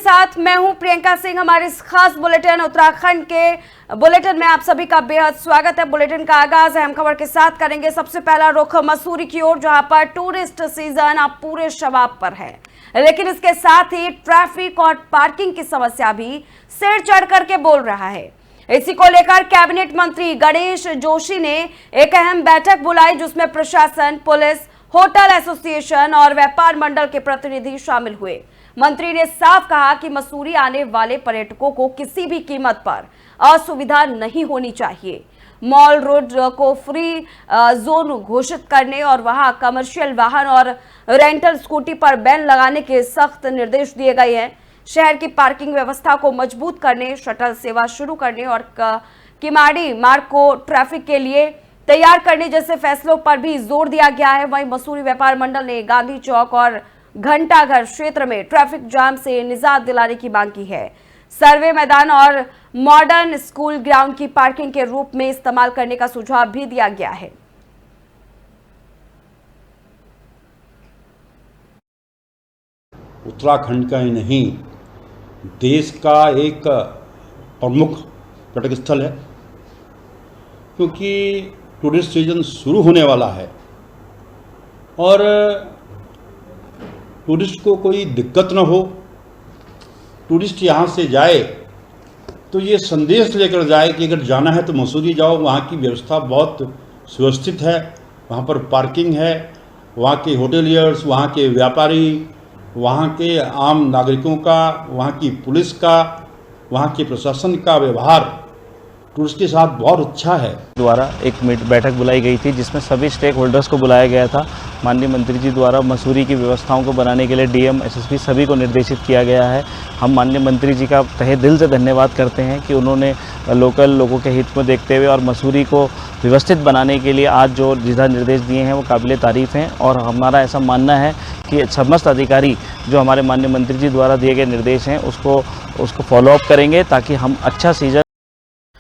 साथ मैं हूं प्रियंका सिंह। हमारे इस खास बुलेटिन उत्तराखंड के बुलेटिन में आप सभी का बेहद स्वागत है। बुलेटिन का आगाज अहम खबर के साथ करेंगे। सबसे पहला रुख मसूरी की ओर, जहां पर टूरिस्ट सीजन अब पूरे शबाब पर है, लेकिन इसके साथ ही ट्रैफिक और पार्किंग की समस्या भी सिर चढ़ करके बोल रहा है। इसी को लेकर कैबिनेट मंत्री गणेश जोशी ने एक अहम बैठक बुलाई, जिसमें प्रशासन, पुलिस, होटल एसोसिएशन और व्यापार मंडल के प्रतिनिधि शामिल हुए। मंत्री ने साफ कहा कि मसूरी आने वाले पर्यटकों को किसी भी कीमत पर असुविधा नहीं होनी चाहिए। मॉल रोड को फ्री जोन घोषित करने और वहां कमर्शियल वाहन और रेंटल स्कूटी पर बैन लगाने के सख्त निर्देश दिए गए हैं। शहर की पार्किंग व्यवस्था को मजबूत करने, शटल सेवा शुरू करने और किमाड़ी मार्ग को ट्रैफिक के लिए तैयार करने जैसे फैसलों पर भी जोर दिया गया है। वहीं मसूरी व्यापार मंडल ने गांधी चौक और घंटाघर क्षेत्र में ट्रैफिक जाम से निजात दिलाने की मांग की है। सर्वे मैदान और मॉडर्न स्कूल ग्राउंड की पार्किंग के रूप में इस्तेमाल करने का सुझाव भी दिया गया है। उत्तराखंड का ही नहीं, देश का एक प्रमुख पर्यटक स्थल है, क्योंकि टूरिस्ट सीजन शुरू होने वाला है और टूरिस्ट को कोई दिक्कत न हो। टूरिस्ट यहाँ से जाए तो ये संदेश लेकर जाए कि अगर जाना है तो मसूरी जाओ, वहाँ की व्यवस्था बहुत सुव्यवस्थित है, वहाँ पर पार्किंग है, वहाँ के होटेलियर्स, वहाँ के व्यापारी, वहाँ के आम नागरिकों का, वहाँ की पुलिस का, वहाँ के प्रशासन का व्यवहार टूरिस्ट के साथ बहुत अच्छा है। द्वारा एक बैठक बुलाई गई थी, जिसमें सभी स्टेक होल्डर्स को बुलाया गया था। माननीय मंत्री जी द्वारा मसूरी की व्यवस्थाओं को बनाने के लिए डीएम, एसएसपी सभी को निर्देशित किया गया है। हम माननीय मंत्री जी का तहे दिल से धन्यवाद करते हैं कि उन्होंने लोकल लोगों के हित को देखते हुए और मसूरी को व्यवस्थित बनाने के लिए आज जो दिशा निर्देश दिए हैं वो काबिल तारीफ़ हैं। और हमारा ऐसा मानना है कि समस्त अधिकारी जो हमारे माननीय मंत्री जी द्वारा दिए गए निर्देश हैं उसको फॉलोअप करेंगे, ताकि हम अच्छा सीजन।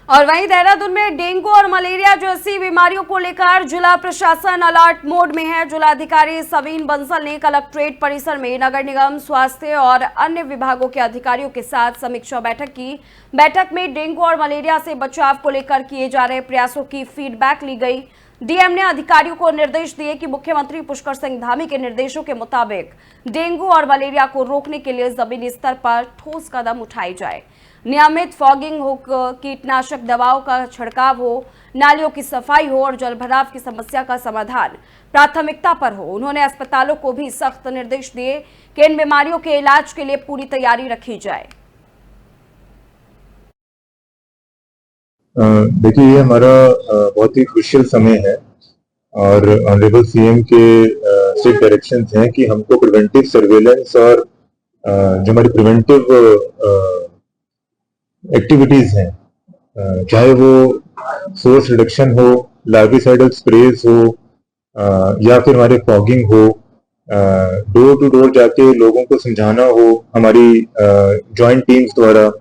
और वहीं देहरादून में डेंगू और मलेरिया जैसी बीमारियों को लेकर जिला प्रशासन अलर्ट मोड में है। जिलाधिकारी सवीन बंसल ने कलेक्ट्रेट परिसर में नगर निगम, स्वास्थ्य और अन्य विभागों के अधिकारियों के साथ समीक्षा बैठक की। बैठक में डेंगू और मलेरिया से बचाव को लेकर किए जा रहे प्रयासों की फीडबैक ली गई। डीएम ने अधिकारियों को निर्देश दिए कि मुख्यमंत्री पुष्कर सिंह धामी के निर्देशों के मुताबिक डेंगू और मलेरिया को रोकने के लिए जमीनी स्तर पर ठोस कदम उठाए जाए। नियमित फॉगिंग हो, कीटनाशक दवाओं का छिड़काव हो, नालियों की सफाई हो और जलभराव की समस्या का समाधान प्राथमिकता पर हो। उन्होंने अस्पतालों को भी सख्त निर्देश दिए कि इन बीमारियों के इलाज के लिए पूरी तैयारी रखी जाए। देखिए, ये हमारा बहुत ही क्रुशियल समय है और ऑनरेबल सीएम के स्ट्रिक्ट डायरेक्शंस हैं कि हमको प्रिवेंटिव सर्वेलेंस और जो हमारी प्रिवेंटिव एक्टिविटीज हैं, चाहे वो सोर्स रिडक्शन हो, लार्विसाइडल स्प्रेज हो या फिर हमारे फॉगिंग हो, डोर टू डोर जाके लोगों को समझाना हो हमारी जॉइंट टीम्स द्वारा,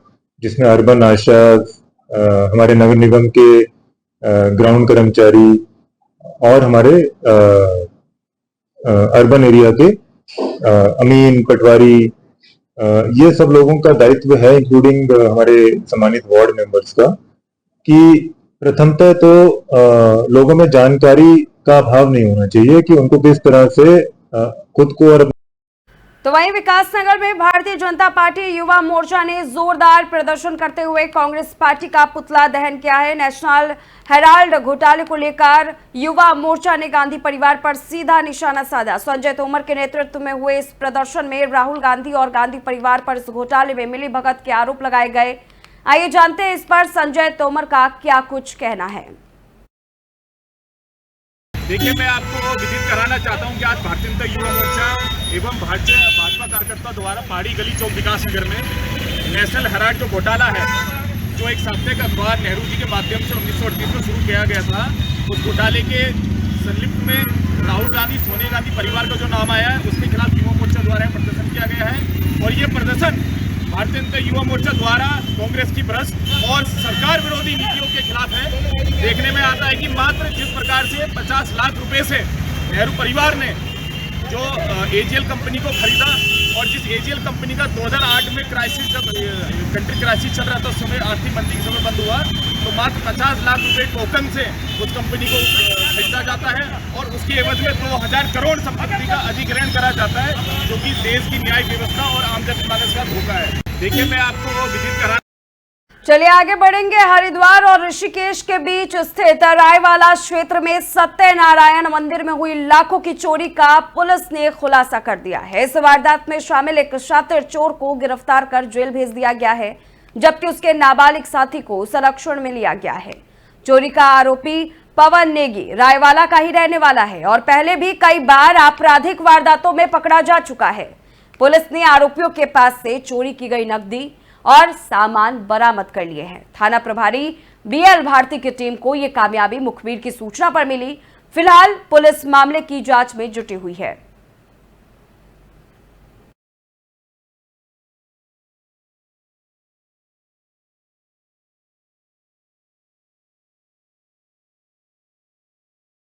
जिसमें अर्बन आशाज, हमारे नगर निगम के ग्राउंड कर्मचारी और हमारे अर्बन एरिया के अमीन, पटवारी, ये सब लोगों का दायित्व है, इंक्लूडिंग हमारे सम्मानित वार्ड मेंबर्स का, कि प्रथमतः तो लोगों में जानकारी का अभाव नहीं होना चाहिए कि उनको किस तरह से खुद को और। तो वहीं विकासनगर में भारतीय जनता पार्टी युवा मोर्चा ने जोरदार प्रदर्शन करते हुए कांग्रेस पार्टी का पुतला दहन किया है। नेशनल हेराल्ड घोटाले को लेकर युवा मोर्चा ने गांधी परिवार पर सीधा निशाना साधा। संजय तोमर के नेतृत्व में हुए इस प्रदर्शन में राहुल गांधी और गांधी परिवार पर इस घोटाले में मिलीभगत के आरोप लगाए गए। आइए जानते हैं इस पर संजय तोमर का क्या कुछ कहना है। देखिए, मैं आपको विदित कराना चाहता हूं कि आज भारतीय जनता युवा मोर्चा एवं भाजपा कार्यकर्ता द्वारा पहाड़ी गली चौक विकासनगर में नेशनल हेराल्ड जो घोटाला है, जो एक साप्ताहिक अखबार नेहरू जी के माध्यम से 1938 में शुरू किया गया था, उस घोटाले के संलिप्त में राहुल गांधी, सोनिया गांधी परिवार का जो नाम आया है, उसके खिलाफ युवा मोर्चा द्वारा प्रदर्शन किया गया है। और ये प्रदर्शन भारतीय जनता युवा मोर्चा द्वारा कांग्रेस की भ्रष्ट और सरकार विरोधी नीतियों के खिलाफ है। देखने में आता है कि मात्र जिस प्रकार से 50 लाख रुपए से नेहरू परिवार ने जो AGL कंपनी को खरीदा, और जिस AGL कंपनी का 2008 में क्राइसिस, जब कंट्री क्राइसिस चल रहा था उस समय, आर्थिक मंदी के समय बंद हुआ, तो मात्र 50 लाख रुपए टोकन से उस कंपनी को खरीदा जाता है और उसकी एवज में 2000 करोड़ संपत्ति का अधिग्रहण करा जाता है, जो कि देश की न्याय व्यवस्था और आम जनमानस का धोखा है। देखिए, मैं आपको वो विजिट करा। चलिए आगे बढ़ेंगे। हरिद्वार और ऋषिकेश के बीच स्थित रायवाला क्षेत्र में सत्यनारायण मंदिर में हुई लाखों की चोरी का पुलिस ने खुलासा कर दिया है। इस वारदात में शामिल एक शातिर चोर को गिरफ्तार कर जेल भेज दिया गया है, जबकि उसके नाबालिग साथी को संरक्षण में लिया गया है। चोरी का आरोपी पवन नेगी रायवाला का ही रहने वाला है और पहले भी कई बार आपराधिक वारदातों में पकड़ा जा चुका है। पुलिस ने आरोपियों के पास से चोरी की गई नकदी और सामान बरामद कर लिए हैं। थाना प्रभारी BL भारती की टीम को यह कामयाबी मुखबिर की सूचना पर मिली। फिलहाल पुलिस मामले की जांच में जुटी हुई है।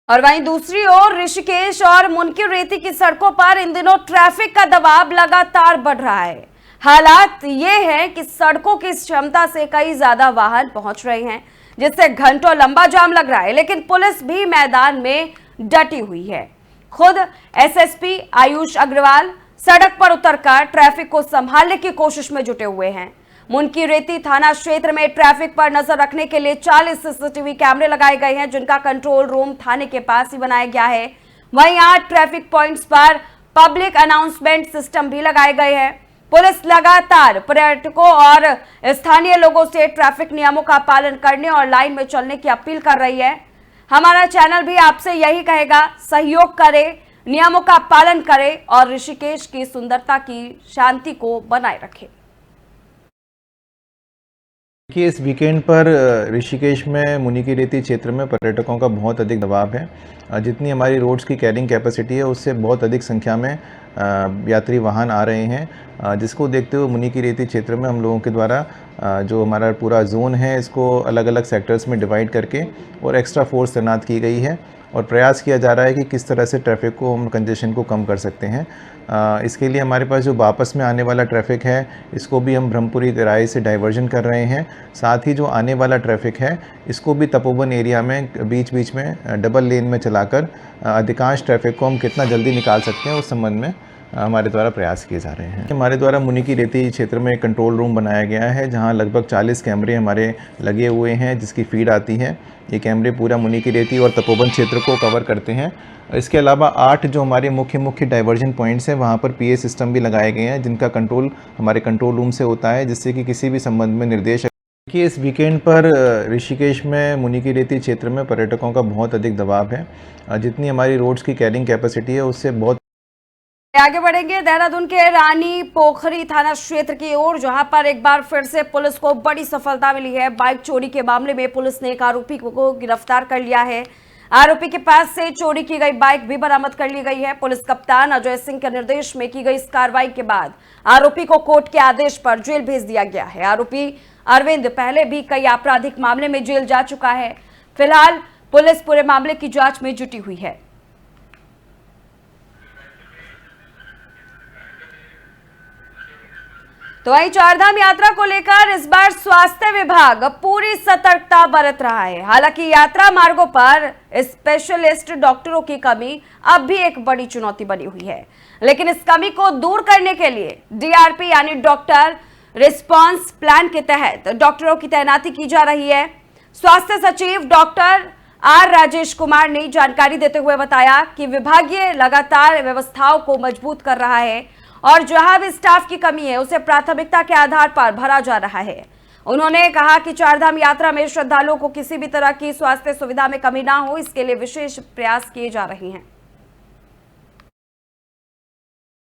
और वहीं दूसरी ओर ऋषिकेश और मुनकीरेती की सड़कों पर इन दिनों ट्रैफिक का दबाव लगातार बढ़ रहा है। हालात ये है कि सड़कों की क्षमता से कई ज्यादा वाहन पहुंच रहे हैं, जिससे घंटों लंबा जाम लग रहा है, लेकिन पुलिस भी मैदान में डटी हुई है। खुद SSP आयुष अग्रवाल सड़क पर उतरकर ट्रैफिक को संभालने की कोशिश में जुटे हुए हैं। मुनकीरेती थाना क्षेत्र में ट्रैफिक पर नजर रखने के लिए 40 CCTV कैमरे लगाए गए हैं, जिनका कंट्रोल रूम थाने के पास ही बनाया गया है। वहीं 8 ट्रैफिक पॉइंट्स पर पब्लिक अनाउंसमेंट सिस्टम भी लगाए गए हैं। पुलिस लगातार पर्यटकों और स्थानीय लोगों से ट्रैफिक नियमों का पालन करने और लाइन में चलने की अपील कर रही है। हमारा चैनल भी आपसे यही कहेगा, सहयोग करें, नियमों का पालन करें और ऋषिकेश की सुंदरता की शांति को बनाए रखें। कि इस वीकेंड पर ऋषिकेश में मुनिकीरेती क्षेत्र में पर्यटकों का बहुत अधिक दबाव है। जितनी हमारी रोड्स की कैरिंग कैपेसिटी है उससे बहुत अधिक संख्या में यात्री वाहन आ रहे हैं, जिसको देखते हुए मुनिकीरेती क्षेत्र में हम लोगों के द्वारा जो हमारा पूरा जोन है इसको अलग अलग सेक्टर्स में डिवाइड करके और एक्स्ट्रा फोर्स तैनात की गई है और प्रयास किया जा रहा है कि किस तरह से ट्रैफिक को, हम कंजेशन को कम कर सकते हैं। इसके लिए हमारे पास जो वापस में आने वाला ट्रैफिक है इसको भी हम ब्रह्मपुरी गराई से डाइवर्जन कर रहे हैं। साथ ही जो आने वाला ट्रैफिक है इसको भी तपोवन एरिया में बीच बीच में डबल लेन में चलाकर अधिकांश ट्रैफिक को हम कितना जल्दी निकाल सकते हैं उस संबंध में हमारे द्वारा प्रयास किए जा रहे हैं। हमारे द्वारा मुनिकीरेती क्षेत्र में एक कंट्रोल रूम बनाया गया है जहां लगभग 40 कैमरे हमारे लगे हुए हैं जिसकी फीड आती है। ये कैमरे पूरा मुनिकीरेती और तपोवन क्षेत्र को कवर करते हैं। इसके अलावा 8 जो हमारे मुख्य डाइवर्जन पॉइंट्स हैं वहाँ पर PA सिस्टम भी लगाए गए हैं जिनका कंट्रोल हमारे कंट्रोल रूम से होता है, जिससे कि किसी भी संबंध में निर्देश कि इस वीकेंड पर ऋषिकेश में मुनिकीरेती क्षेत्र में पर्यटकों का बहुत अधिक दबाव है। जितनी हमारी रोड्स की कैरिंग कैपेसिटी है उससे बहुत आगे बढ़ेंगे। देहरादून के रानी पोखरी थाना क्षेत्र की ओर, जहां पर एक बार फिर से पुलिस को बड़ी सफलता मिली है। बाइक चोरी के मामले में पुलिस ने एक आरोपी को गिरफ्तार कर लिया है। आरोपी के पास से चोरी की गई बाइक भी बरामद कर ली गई है। पुलिस कप्तान अजय सिंह के निर्देश में की गई इस कार्रवाई के बाद आरोपी को कोर्ट के आदेश पर जेल भेज दिया गया है। आरोपी अरविंद पहले भी कई आपराधिक मामले में जेल जा चुका है। फिलहाल पुलिस पूरे मामले की जांच में जुटी हुई है। तो वहीं चारधाम यात्रा को लेकर इस बार स्वास्थ्य विभाग पूरी सतर्कता बरत रहा है। हालांकि यात्रा मार्गों पर स्पेशलिस्ट डॉक्टरों की कमी अब भी एक बड़ी चुनौती बनी हुई है, लेकिन इस कमी को दूर करने के लिए DRP यानी डॉक्टर रिस्पांस प्लान के तहत डॉक्टरों की तैनाती की जा रही है। स्वास्थ्य सचिव डॉक्टर R राजेश कुमार ने जानकारी देते हुए बताया कि विभागीय लगातार व्यवस्थाओं को मजबूत कर रहा है और जहां भी स्टाफ की कमी है उसे प्राथमिकता के आधार पर भरा जा रहा है। उन्होंने कहा कि चारधाम यात्रा में श्रद्धालुओं को किसी भी तरह की स्वास्थ्य सुविधा में कमी ना हो, इसके लिए विशेष प्रयास किए जा रहे हैं।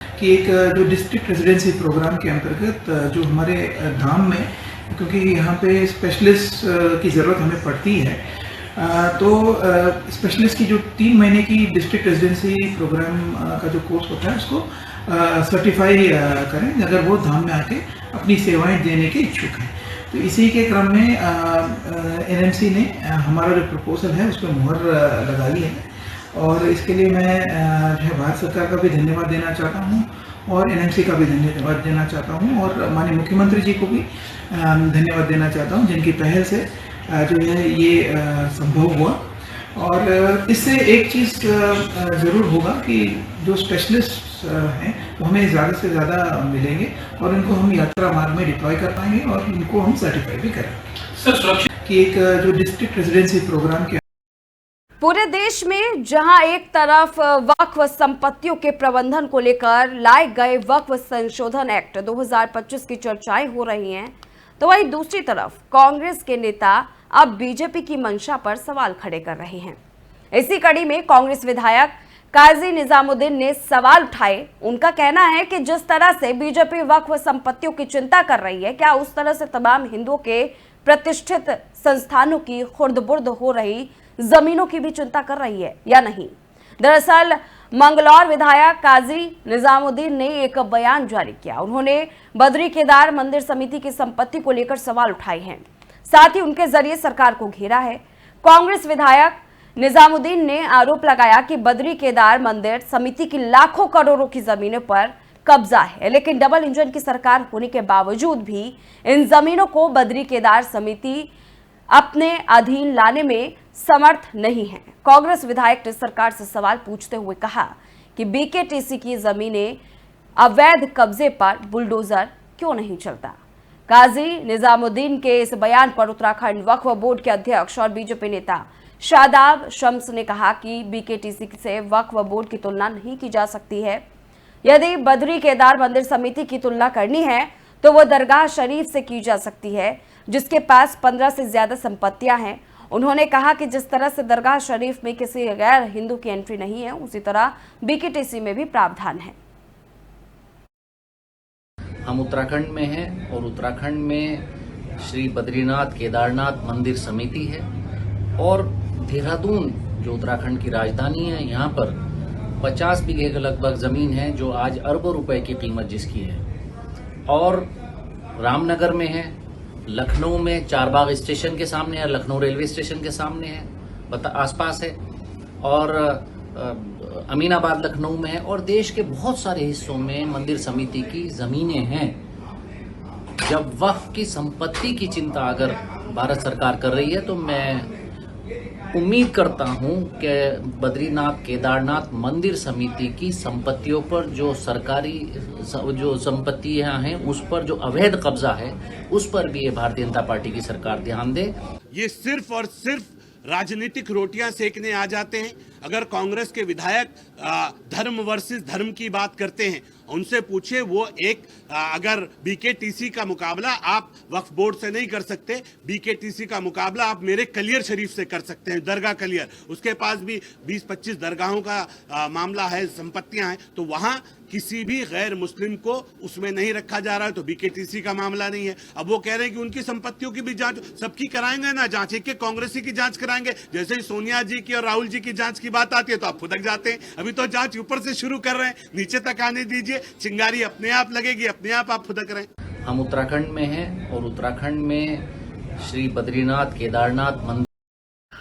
कि एक जो डिस्ट्रिक्ट रेजिडेंसी प्रोग्राम के अंतर्गत जो हमारे धाम में, क्योंकि यहाँ पे स्पेशलिस्ट की ज़रूरत हमें पड़ती है, तो स्पेशलिस्ट की जो 3 महीने की डिस्ट्रिक्ट रेजिडेंसी प्रोग्राम का जो कोर्स होता है उसको सर्टिफाई करें अगर वो धाम में आके अपनी सेवाएं देने के इच्छुक हैं। तो इसी के क्रम में NMC ने हमारा जो प्रपोजल है उस पर मुहर लगाई है और इसके लिए मैं जो है भारत सरकार का भी धन्यवाद देना चाहता हूँ और एनएमसी का भी धन्यवाद देना चाहता हूँ और माननीय मुख्यमंत्री जी को भी धन्यवाद देना चाहता हूँ, जिनकी पहल से जो है ये संभव हुआ। और इससे एक चीज़ ज़रूर होगा कि जो स्पेशलिस्ट हैं वो हमें ज़्यादा से ज़्यादा मिलेंगे और इनको हम यात्रा मार्ग में डिप्लॉय कर पाएंगे और इनको हम सर्टिफाई भी करेंगे। सर, सुरक्षा की एक जो डिस्ट्रिक्ट रेजिडेंसी प्रोग्राम के पूरे देश में जहां एक तरफ वक्फ संपत्तियों के प्रबंधन को लेकर लाए गए वक्फ संशोधन एक्ट 2025 की चर्चाएं हो रही हैं, तो वहीं दूसरी तरफ कांग्रेस के नेता अब बीजेपी की मंशा पर सवाल खड़े कर रहे हैं। इसी कड़ी में कांग्रेस विधायक काजी निजामुद्दीन ने सवाल उठाए। उनका कहना है कि जिस तरह से बीजेपी वक्फ संपत्तियों की चिंता कर रही है, क्या उस तरह से तमाम हिंदुओं के प्रतिष्ठित संस्थानों की खुर्द-बुर्द हो रही जमीनों की भी चिंता कर रही है या नहीं। दरअसल मंगलौर विधायक काजी निजामुद्दीन ने एक बयान जारी किया। उन्होंने बद्री केदार मंदिर समिति की संपत्ति को लेकर सवाल उठाए हैं, साथ ही उनके जरिए सरकार को घेरा है। कांग्रेस विधायक निजामुद्दीन ने आरोप लगाया कि बद्री केदार मंदिर समिति की लाखों करोड़ों की जमीनों पर कब्जा है, लेकिन डबल इंजन की सरकार होने के बावजूद भी इन जमीनों को बद्री केदार समिति अपने अधीन लाने में समर्थ नहीं है। कांग्रेस विधायक ने सरकार से सवाल पूछते हुए कहा कि बीकेटीसी की जमीनें अवैध कब्जे पर बुलडोजर क्यों नहीं चलता। काजी निजामुद्दीन के इस बयान पर उत्तराखंड वक्फ बोर्ड के अध्यक्ष और बीजेपी नेता शादाब शम्स ने कहा कि बीकेटीसी से वक्फ बोर्ड की तुलना नहीं की जा सकती है। यदि बद्री केदार मंदिर समिति की तुलना करनी है तो वो दरगाह शरीफ से की जा सकती है, जिसके पास 15 से ज्यादा संपत्तियां हैं। उन्होंने कहा कि जिस तरह से दरगाह शरीफ में किसी गैर हिंदू की एंट्री नहीं है, उसी तरह बीकेटीसी में भी प्रावधान है। हम उत्तराखंड में हैं और उत्तराखंड में श्री बद्रीनाथ केदारनाथ मंदिर समिति है और देहरादून जो उत्तराखंड की राजधानी है, यहाँ पर 50 बीघे के लगभग जमीन है जो आज अरबों रुपए की कीमत जिसकी है। और रामनगर में है, लखनऊ में चारबाग स्टेशन के सामने है, लखनऊ रेलवे स्टेशन के सामने है, आसपास है, और अमीनाबाद लखनऊ में है, और देश के बहुत सारे हिस्सों में मंदिर समिति की जमीनें हैं। जब वक्फ की संपत्ति की चिंता अगर भारत सरकार कर रही है तो मैं उम्मीद करता हूं कि बद्रीनाथ केदारनाथ मंदिर समिति की संपत्तियों पर जो सरकारी जो संपत्तियां हैं उस पर जो अवैध कब्जा है उस पर भी ये भारतीय जनता पार्टी की सरकार ध्यान दे। ये सिर्फ और सिर्फ राजनीतिक रोटियां सेकने आ जाते हैं। अगर कांग्रेस के विधायक धर्म वर्सेस धर्म की बात करते हैं, उनसे पूछे वो एक अगर बीकेटीसी का मुकाबला आप वक्फ बोर्ड से नहीं कर सकते, बीकेटीसी का मुकाबला आप मेरे कलियर शरीफ से कर सकते हैं, दरगाह कलियर। उसके पास भी 20-25 दरगाहों का मामला है, संपत्तियां हैं, तो वहां किसी भी गैर मुस्लिम को उसमें नहीं रखा जा रहा है, तो बीकेटीसी का मामला नहीं है। अब वो कह रहे हैं कि उनकी संपत्तियों की भी जांच सबकी कराएंगे ना, जांच एक कांग्रेसी की जांच कराएंगे। जैसे ही सोनिया जी की और राहुल जी की जांच की बात आती है तो आप फुदक जाते हैं। अभी तो जांच ऊपर से शुरू कर रहे हैं, नीचे तक आने दीजिए, चिंगारी अपने आप लगेगी, अपने आप फुदक रहे हैं। हम उत्तराखंड में हैं और उत्तराखंड में श्री बद्रीनाथ केदारनाथ मंदिर।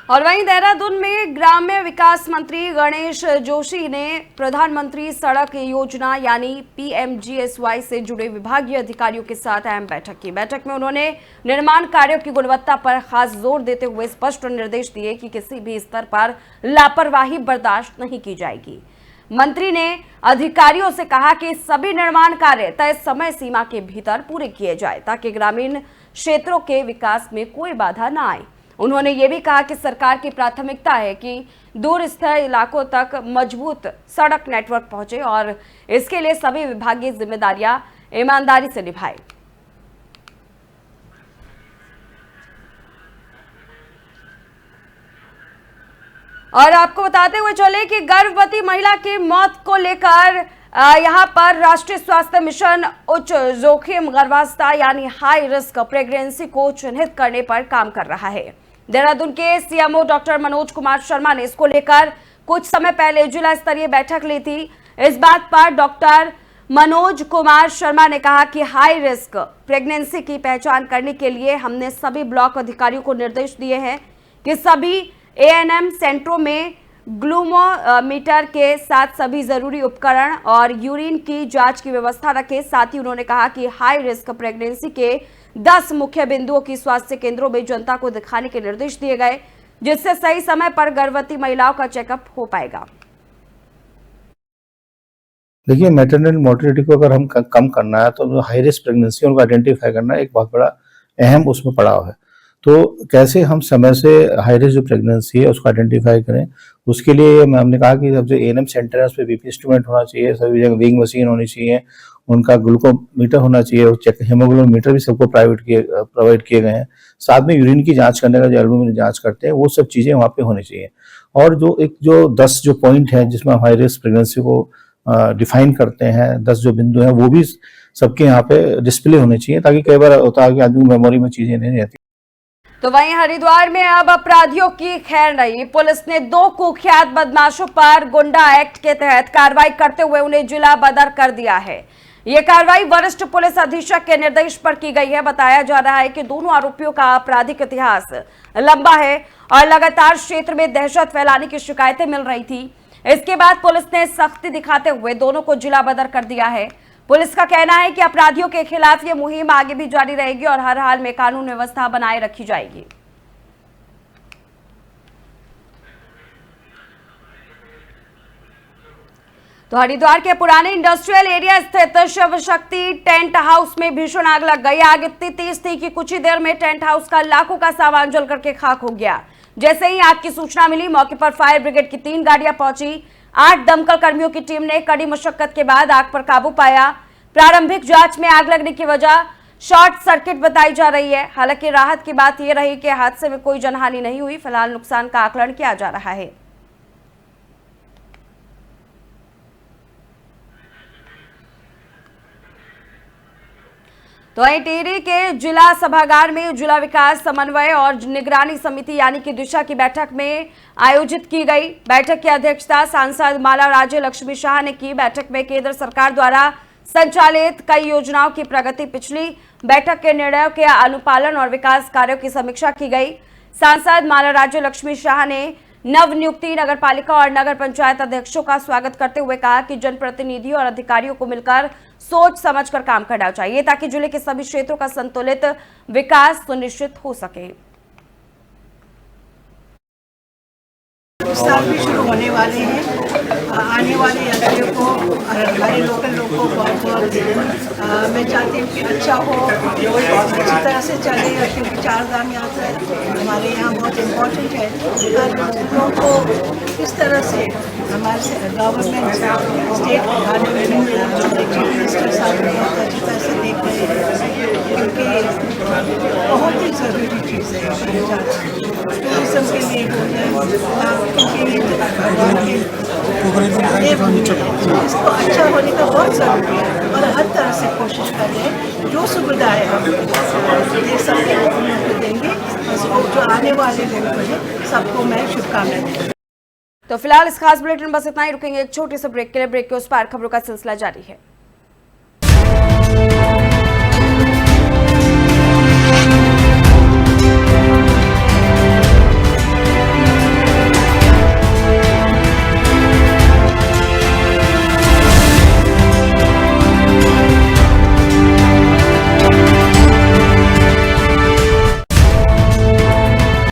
और वहीं देहरादून में ग्राम्य विकास मंत्री गणेश जोशी ने प्रधानमंत्री सड़क योजना यानी PMGSY से जुड़े विभागीय अधिकारियों के साथ अहम बैठक की। बैठक में उन्होंने निर्माण कार्यों की गुणवत्ता पर खास जोर देते हुए स्पष्ट निर्देश दिए कि किसी भी स्तर पर लापरवाही बर्दाश्त नहीं की जाएगी। मंत्री ने अधिकारियों से कहा कि सभी निर्माण कार्य तय समय सीमा के भीतर पूरे किए जाए ताकि ग्रामीण क्षेत्रों के विकास में कोई बाधा न आए। उन्होंने ये भी कहा कि सरकार की प्राथमिकता है कि दूरस्थ इलाकों तक मजबूत सड़क नेटवर्क पहुंचे और इसके लिए सभी विभागीय जिम्मेदारियां ईमानदारी से निभाएं। और आपको बताते हुए चले कि गर्भवती महिला की मौत को लेकर यहाँ पर राष्ट्रीय स्वास्थ्य मिशन उच्च जोखिम गर्भावस्था यानी हाई रिस्क प्रेगनेंसी को चिन्हित करने पर काम कर रहा है। देहरादून के सीएमओ डॉक्टर मनोज कुमार शर्मा ने इसको लेकर कुछ समय पहले जिला स्तरीय बैठक ली थी। इस बात पर डॉक्टर मनोज कुमार शर्मा ने कहा कि हाई रिस्क प्रेगनेंसी की पहचान करने के लिए हमने सभी ब्लॉक अधिकारियों को निर्देश दिए हैं कि सभी ANM सेंटरों में ग्लूकोमीटर के साथ सभी जरूरी उपकरण और यूरिन की जांच की व्यवस्था रखें। साथ ही उन्होंने कहा कि हाई रिस्क प्रेगनेंसी के 10 मुख्य बिंदुओं की स्वास्थ्य केंद्रों में जनता को दिखाने के निर्देश दिए गए, जिससे सही समय पर गर्भवती महिलाओं का चेकअप हो पाएगा। देखिए, मैटरनल मोर्टेलिटी को अगर हम कम करना है तो हाई रिस्क प्रेगनेंसी उनको आइडेंटिफाई करना एक बहुत बड़ा अहम उसमें पड़ाव है। तो कैसे हम समय से हाई रिस्क जो प्रेगनेंसी है उसको आइडेंटिफाई करें, उसके लिए हमने कहा कि सब जो एएनएम सेंटर है उस पर बीपी इंस्ट्रूमेंट होना चाहिए, सभी जगह वेइंग मशीन होनी चाहिए, उनका ग्लूकोमीटर होना चाहिए, हेमोग्लोबिन मीटर भी सबको प्रोवाइड किए गए हैं। साथ में यूरिन की जांच करने का जो एल्बुमिन जांच करते हैं वो सब चीज़ें वहाँ पे होनी चाहिए। और जो 10 जो पॉइंट है जिसमें हाई रिस्क प्रेगनेंसी को डिफाइन करते हैं, 10 जो बिंदु हैं वो भी सबके यहाँ पे डिस्प्ले होने चाहिए, ताकि कई बार होता है कि आदमी मेमोरी में चीजें नहीं रहती। तो वहीं हरिद्वार में अब अपराधियों की खैर नहीं। पुलिस ने 2 कुख्यात बदमाशों पर गुंडा एक्ट के तहत कार्रवाई करते हुए उन्हें जिला बदर कर दिया है। यह कार्रवाई वरिष्ठ पुलिस अधीक्षक के निर्देश पर की गई है। बताया जा रहा है कि दोनों आरोपियों का आपराधिक इतिहास लंबा है और लगातार क्षेत्र में दहशत फैलाने की शिकायतें मिल रही थी। इसके बाद पुलिस ने सख्ती दिखाते हुए दोनों को जिला बदर कर दिया है। पुलिस का कहना है कि अपराधियों के खिलाफ ये मुहिम आगे भी जारी रहेगी और हर हाल में कानून व्यवस्था बनाए रखी जाएगी। तो हरिद्वार के पुराने इंडस्ट्रियल एरिया स्थित शिव शक्ति टेंट हाउस में भीषण आग लग गई। आग इतनी तेज थी कि कुछ ही देर में टेंट हाउस का लाखों का सामान जल करके खाक हो गया। जैसे ही आग की सूचना मिली, मौके पर फायर ब्रिगेड की 3 गाड़ियां पहुंची। 8 दमकल कर्मियों की टीम ने कड़ी मशक्कत के बाद आग पर काबू पाया। प्रारंभिक जांच में आग लगने की वजह शॉर्ट सर्किट बताई जा रही है। हालांकि राहत की बात यह रही कि हादसे में कोई जनहानि नहीं हुई। फिलहाल नुकसान का आकलन किया जा रहा है। तो वहीं टिहरी के जिला सभागार में जिला विकास समन्वय और निगरानी समिति यानी कि दिशा की बैठक में आयोजित की गई। बैठक की अध्यक्षता सांसद माला राज्य लक्ष्मी शाह ने की। बैठक में केंद्र सरकार द्वारा संचालित कई योजनाओं की प्रगति, पिछली बैठक के निर्णयों के अनुपालन और विकास कार्यों की समीक्षा की गई। सांसद माला राज्य लक्ष्मी शाह ने नवनियुक्ति नगर पालिका और नगर पंचायत अध्यक्षों का स्वागत करते हुए कहा कि जनप्रतिनिधियों और अधिकारियों को मिलकर सोच समझकर काम करना चाहिए ताकि जिले के सभी क्षेत्रों का संतुलित विकास सुनिश्चित हो सके। साल भी शुरू होने वाले हैं। आने वाले यात्रियों को हमारे लोकल लोग को बहुत बहुत मैं चाहती हूँ कि अच्छा हो, अच्छी तरह से चले, क्योंकि 4 धाम यात्रा हमारे यहाँ बहुत इम्पोर्टेंट है। लोगों को किस तरह से हमारे गवर्नमेंट स्टेट हमारे चीफ मिनिस्टर साहब बहुत अच्छी तरह से देख रहे हैं, क्योंकि बहुत ही ज़रूरी चीज़ है टूरिज्म के लिए इसको अच्छा होने का बहुत ज़रूरी है और हर तरह से कोशिश कर रहे हैं। जो सुविधाएं हम दे सकते हैं उनको देंगे। जो आने वाले लोग हैं सबको मैं शुभकामनाएं देती हूँ। तो फिलहाल इस खास बुलेटिन बस इतना ही। रुकेंगे एक छोटे से ब्रेक के लिए। ब्रेक के उस पार खबरों का सिलसिला जारी है।